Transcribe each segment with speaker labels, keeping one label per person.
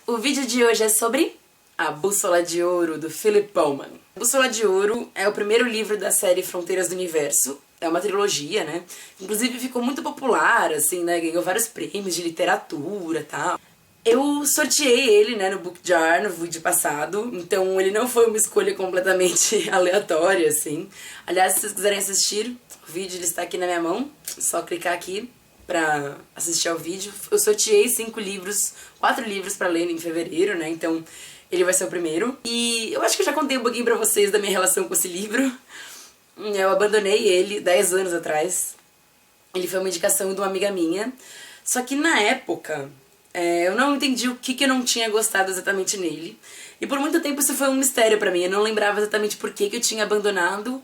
Speaker 1: O vídeo de hoje é sobre A Bússola de Ouro, do Philip Pullman. A Bússola de Ouro é o primeiro livro da série Fronteiras do Universo. É uma trilogia, né? Inclusive ficou muito popular, assim, né? Ganhou vários prêmios de literatura e tal. Eu sorteei ele, né, no Book Jar, no vídeo passado, então ele não foi uma escolha completamente aleatória, assim. Aliás, se vocês quiserem assistir, o vídeo ele está aqui na minha mão, é só clicar aqui pra assistir ao vídeo. Eu sorteei 4 livros pra ler em fevereiro, né, então ele vai ser o primeiro. E eu acho que eu já contei um pouquinho pra vocês da minha relação com esse livro. Eu abandonei ele 10 anos atrás. Ele foi uma indicação de uma amiga minha, só que na época... eu não entendi o que eu não tinha gostado exatamente nele. E por muito tempo isso foi um mistério pra mim. Eu não lembrava exatamente por que eu tinha abandonado.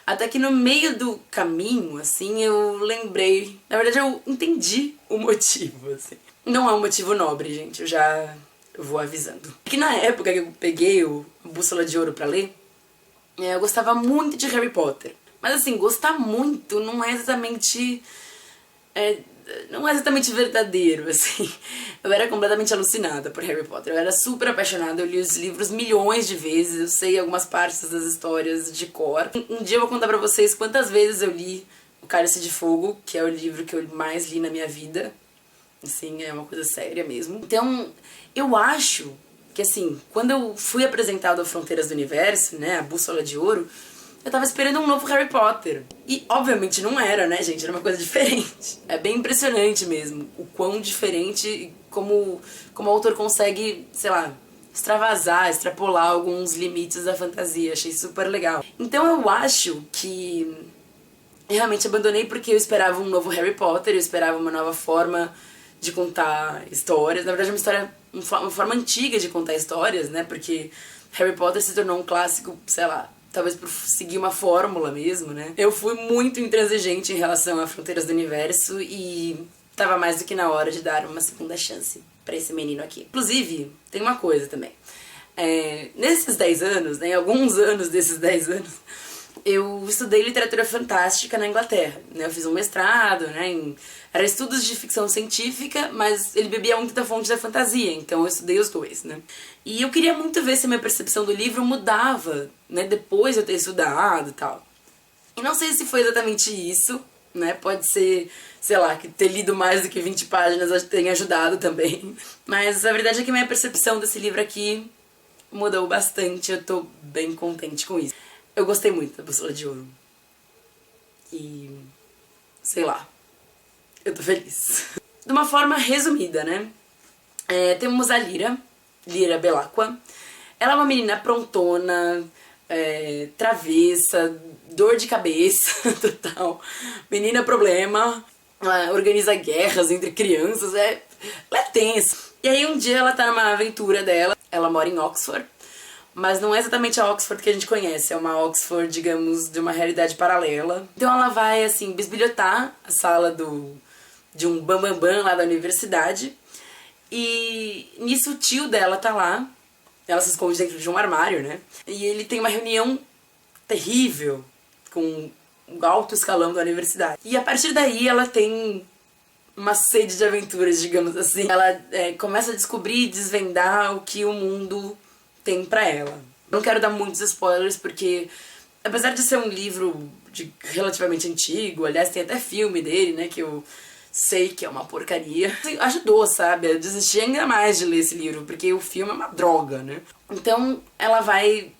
Speaker 1: Até que no meio do caminho, assim, eu lembrei. Na verdade, eu entendi o motivo, assim. Não é um motivo nobre, gente. Eu vou avisando. Que na época que eu peguei o Bússola de Ouro pra ler, eu gostava muito de Harry Potter. Mas assim, gostar muito não é exatamente... não é exatamente verdadeiro, assim. Eu era completamente alucinada por Harry Potter. Eu era super apaixonada, eu li os livros milhões de vezes, eu sei algumas partes das histórias de cor. Um dia eu vou contar pra vocês quantas vezes eu li O Cálice de Fogo, que é o livro que eu mais li na minha vida. Assim, é uma coisa séria mesmo. Então, eu acho que, assim, quando eu fui apresentado ao Fronteiras do Universo, né, a Bússola de Ouro, eu tava esperando um novo Harry Potter. E, obviamente, não era, né, gente? Era uma coisa diferente. É bem impressionante mesmo o quão diferente e como o autor consegue, sei lá, extravasar, extrapolar alguns limites da fantasia. Achei super legal. Então eu acho que eu realmente abandonei porque eu esperava um novo Harry Potter, eu esperava uma nova forma de contar histórias. Na verdade, uma forma antiga de contar histórias, né? Porque Harry Potter se tornou um clássico, sei lá, talvez por seguir uma fórmula mesmo, né? Eu fui muito intransigente em relação a Fronteiras do Universo e tava mais do que na hora de dar uma segunda chance pra esse menino aqui. Inclusive, tem uma coisa também. Nesses 10 anos, né, em alguns anos desses 10 anos, eu estudei literatura fantástica na Inglaterra, né? Eu fiz um mestrado, né, era estudos de ficção científica, mas ele bebia muito da fonte da fantasia, então eu estudei os dois, né? E eu queria muito ver se a minha percepção do livro mudava, né, depois de eu ter estudado e tal. E não sei se foi exatamente isso, né? Pode ser, sei lá, que ter lido mais do que 20 páginas tenha ajudado também. Mas a verdade é que minha percepção desse livro aqui mudou bastante, eu tô bem contente com isso. Eu gostei muito da Bússola de Ouro. E... sei lá. Eu tô feliz. De uma forma resumida, né? Temos a Lyra Belacqua. Ela é uma menina prontona, travessa, dor de cabeça, total. Menina problema. Ela organiza guerras entre crianças. Ela é tensa. E aí um dia ela tá numa aventura dela. Ela mora em Oxford. Mas não é exatamente a Oxford que a gente conhece, é uma Oxford, digamos, de uma realidade paralela. Então ela vai, assim, bisbilhotar a sala de um bambambam lá da universidade. E nisso o tio dela tá lá, ela se esconde dentro de um armário, né? E ele tem uma reunião terrível com o alto escalão da universidade. E a partir daí ela tem uma sede de aventuras, digamos assim. Ela começa a descobrir e desvendar o que o mundo tem pra ela. Não quero dar muitos spoilers porque, apesar de ser um livro relativamente antigo, aliás tem até filme dele, né, que eu sei que é uma porcaria, ajudou, sabe, a desistir ainda mais de ler esse livro, porque o filme é uma droga, né. Então ela vai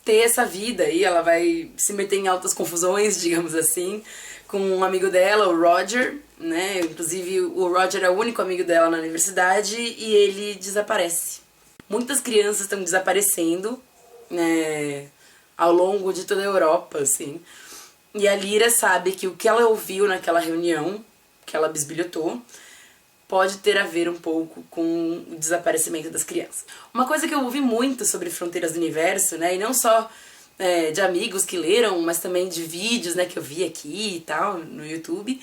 Speaker 1: ter essa vida aí, ela vai se meter em altas confusões, digamos assim, com um amigo dela, o Roger, né, inclusive o Roger é o único amigo dela na universidade e ele desaparece. Muitas crianças estão desaparecendo, né, ao longo de toda a Europa, assim. E a Lyra sabe que o que ela ouviu naquela reunião, que ela bisbilhotou, pode ter a ver um pouco com o desaparecimento das crianças. Uma coisa que eu ouvi muito sobre Fronteiras do Universo, né, e não só de amigos que leram, mas também de vídeos, né, que eu vi aqui e tal, no YouTube,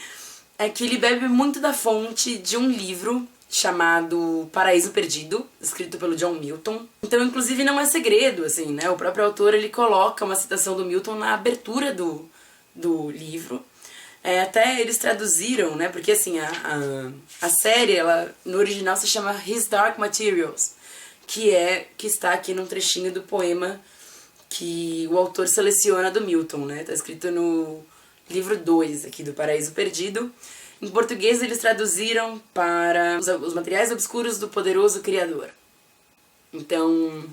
Speaker 1: é que ele bebe muito da fonte de um livro chamado Paraíso Perdido, escrito pelo John Milton. Então, inclusive, não é segredo, assim, né? O próprio autor, ele coloca uma citação do Milton na abertura do livro. Até eles traduziram, né? Porque assim, a série, ela no original se chama His Dark Materials, que está aqui num trechinho do poema que o autor seleciona do Milton, né? Tá escrito no livro 2 aqui do Paraíso Perdido. Em português eles traduziram para os materiais obscuros do poderoso Criador. Então,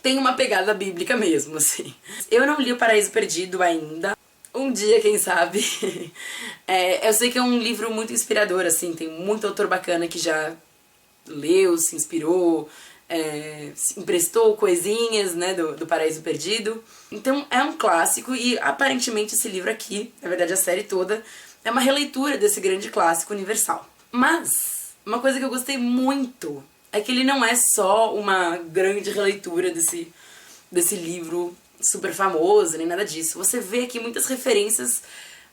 Speaker 1: tem uma pegada bíblica mesmo, assim. Eu não li o Paraíso Perdido ainda. Um dia, quem sabe. Eu sei que é um livro muito inspirador, assim. Tem muito autor bacana que já leu, se inspirou, se emprestou coisinhas, né, do Paraíso Perdido. Então, é um clássico e, aparentemente, esse livro aqui, na verdade, a série toda, é uma releitura desse grande clássico universal. Mas, uma coisa que eu gostei muito é que ele não é só uma grande releitura desse livro super famoso, nem nada disso. Você vê aqui muitas referências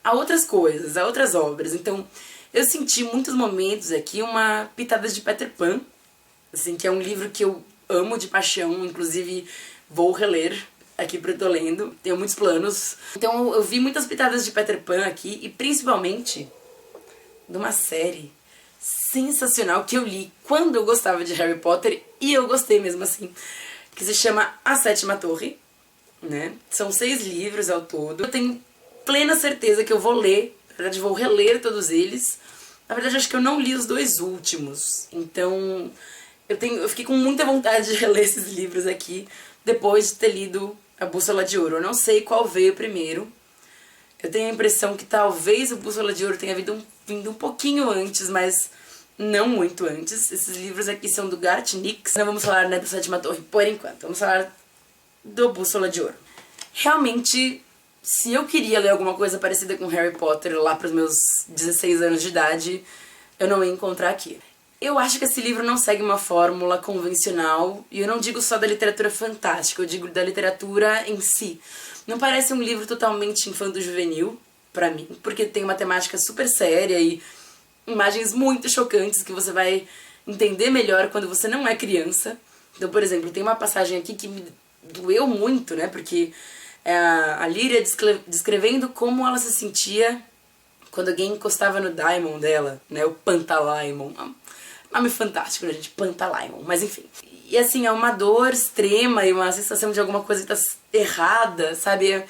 Speaker 1: a outras coisas, a outras obras. Então, eu senti muitos momentos aqui uma pitada de Peter Pan, assim, que é um livro que eu amo de paixão, inclusive vou reler aqui pra eu tô lendo, tenho muitos planos. Então eu vi muitas pitadas de Peter Pan aqui, e principalmente de uma série sensacional que eu li quando eu gostava de Harry Potter, e eu gostei mesmo assim, que se chama A Sétima Torre, né? São 6 livros ao todo. Eu tenho plena certeza que eu vou ler, na verdade vou reler todos eles. Na verdade acho que eu não li os 2 últimos, então eu fiquei com muita vontade de reler esses livros aqui depois de ter lido A Bússola de Ouro. Eu não sei qual veio primeiro. Eu tenho a impressão que talvez o Bússola de Ouro tenha vindo um pouquinho antes, mas não muito antes. Esses livros aqui são do Garth Nix. Não vamos falar, né, da Sétima Torre por enquanto. Vamos falar do Bússola de Ouro. Realmente, se eu queria ler alguma coisa parecida com Harry Potter lá pros meus 16 anos de idade, eu não ia encontrar aqui. Eu acho que esse livro não segue uma fórmula convencional, e eu não digo só da literatura fantástica, eu digo da literatura em si. Não parece um livro totalmente infanto-juvenil, pra mim, porque tem uma temática super séria e imagens muito chocantes que você vai entender melhor quando você não é criança. Então, por exemplo, tem uma passagem aqui que me doeu muito, né, porque é a Lyria descrevendo como ela se sentia quando alguém encostava no daimon dela, né, o Pantalaimon. Nome fantástico, né, gente? Pantalaimon. Mas enfim. E assim, é uma dor extrema e uma sensação de alguma coisa que tá errada, sabe?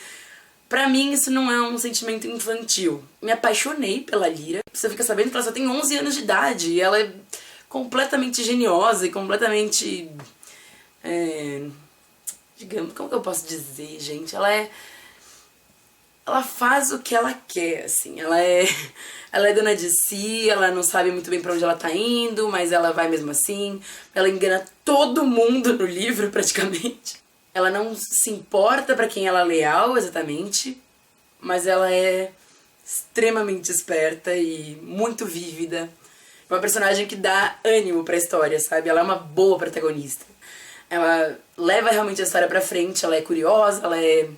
Speaker 1: Pra mim, isso não é um sentimento infantil. Me apaixonei pela Lyra. Você fica sabendo que ela só tem 11 anos de idade. E ela é completamente geniosa e completamente... digamos, como que eu posso dizer, gente? Ela faz o que ela quer, assim. Ela é dona de si, ela não sabe muito bem pra onde ela tá indo, mas ela vai mesmo assim. Ela engana todo mundo no livro, praticamente. Ela não se importa pra quem ela é leal, exatamente, mas ela é extremamente esperta e muito vívida. É uma personagem que dá ânimo pra história, sabe? Ela é uma boa protagonista. Ela leva realmente a história pra frente, ela é curiosa, ela é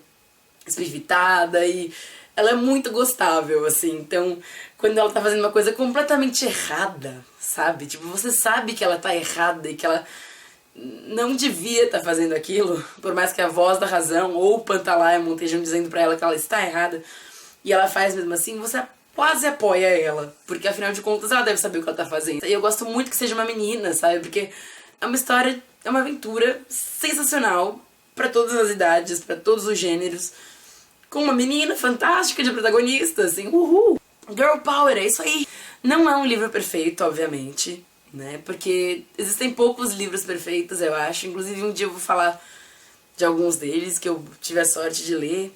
Speaker 1: espivitada e ela é muito gostável, assim. Então, quando ela tá fazendo uma coisa completamente errada, sabe? Tipo, você sabe que ela tá errada e que ela não devia estar fazendo aquilo, por mais que a voz da razão ou o Pantalaimon estejam dizendo pra ela que ela está errada, e ela faz mesmo assim, você quase apoia ela, porque afinal de contas ela deve saber o que ela tá fazendo. E eu gosto muito que seja uma menina, sabe? Porque é uma história, é uma aventura sensacional pra todas as idades, pra todos os gêneros, com uma menina fantástica de protagonista, assim, uhul! Girl power, é isso aí! Não é um livro perfeito, obviamente, né? Porque existem poucos livros perfeitos, eu acho. Inclusive, um dia eu vou falar de alguns deles que eu tive a sorte de ler.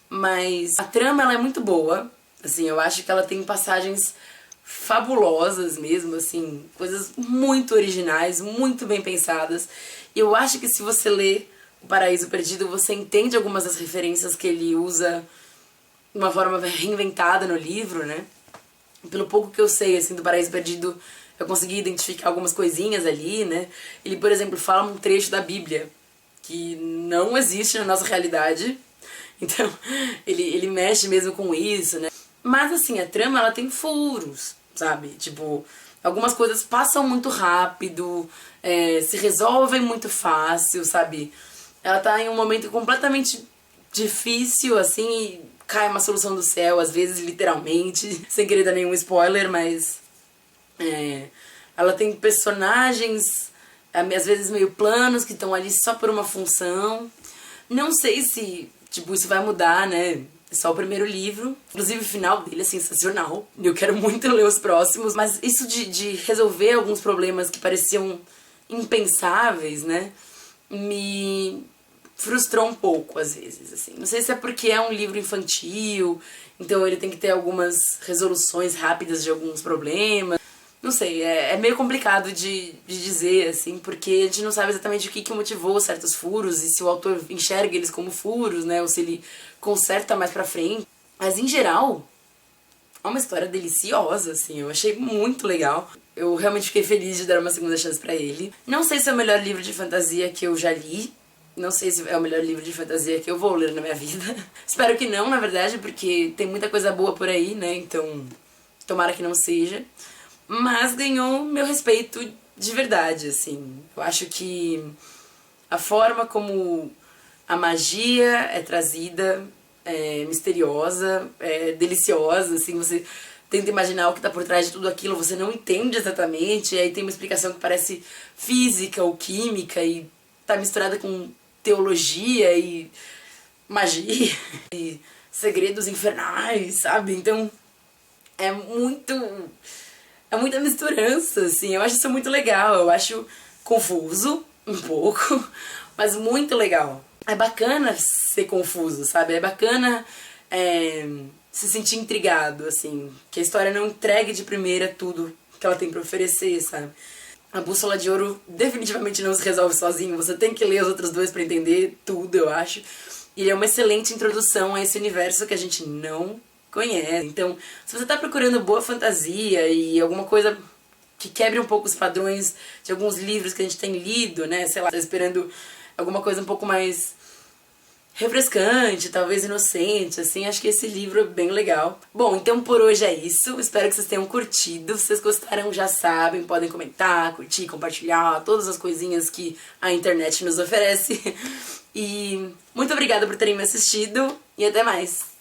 Speaker 1: Mas a trama, ela é muito boa. Assim, eu acho que ela tem passagens fabulosas mesmo, assim, coisas muito originais, muito bem pensadas. E eu acho que se você ler O Paraíso Perdido, você entende algumas das referências que ele usa de uma forma reinventada no livro, né? Pelo pouco que eu sei, assim, do Paraíso Perdido, eu consegui identificar algumas coisinhas ali, né? Ele, por exemplo, fala um trecho da Bíblia que não existe na nossa realidade. Então, ele mexe mesmo com isso, né? Mas, assim, a trama, ela tem furos, sabe? Tipo, algumas coisas passam muito rápido, se resolvem muito fácil, sabe? Ela tá em um momento completamente difícil, assim, e cai uma solução do céu, às vezes literalmente, sem querer dar nenhum spoiler, mas ela tem personagens às vezes meio planos que estão ali só por uma função. Não sei se, tipo, isso vai mudar, né? É só o primeiro livro. Inclusive o final dele é sensacional. Eu quero muito ler os próximos. Mas isso de resolver alguns problemas que pareciam impensáveis, né? Me frustrou um pouco, às vezes, assim. Não sei se é porque é um livro infantil, então ele tem que ter algumas resoluções rápidas de alguns problemas. Não sei, é meio complicado de dizer, assim, porque a gente não sabe exatamente o que motivou certos furos e se o autor enxerga eles como furos, né, ou se ele conserta mais pra frente. Mas, em geral, é uma história deliciosa, assim, eu achei muito legal. Eu realmente fiquei feliz de dar uma segunda chance pra ele. Não sei se é o melhor livro de fantasia que eu já li. Não sei se é o melhor livro de fantasia que eu vou ler na minha vida. Espero que não, na verdade, porque tem muita coisa boa por aí, né, então tomara que não seja. Mas ganhou meu respeito de verdade, assim. Eu acho que a forma como a magia é trazida é misteriosa, é deliciosa, assim, você tenta imaginar o que tá por trás de tudo aquilo, você não entende exatamente, e aí tem uma explicação que parece física ou química e tá misturada com teologia e magia e segredos infernais, sabe? Então é muita misturança, assim, eu acho isso muito legal, eu acho confuso, um pouco, mas muito legal. É bacana ser confuso, sabe? É bacana se sentir intrigado, assim, que a história não entregue de primeira tudo que ela tem pra oferecer, sabe? A Bússola de Ouro definitivamente não se resolve sozinho, você tem que ler os outros dois pra entender tudo, eu acho. E ele é uma excelente introdução a esse universo que a gente não conhece. Então, se você tá procurando boa fantasia e alguma coisa que quebre um pouco os padrões de alguns livros que a gente tem lido, né, sei lá, tá esperando alguma coisa um pouco mais refrescante, talvez inocente, assim, acho que esse livro é bem legal. Bom, então por hoje é isso, espero que vocês tenham curtido. Se vocês gostaram, já sabem, podem comentar, curtir, compartilhar, todas as coisinhas que a internet nos oferece. E muito obrigada por terem me assistido e até mais!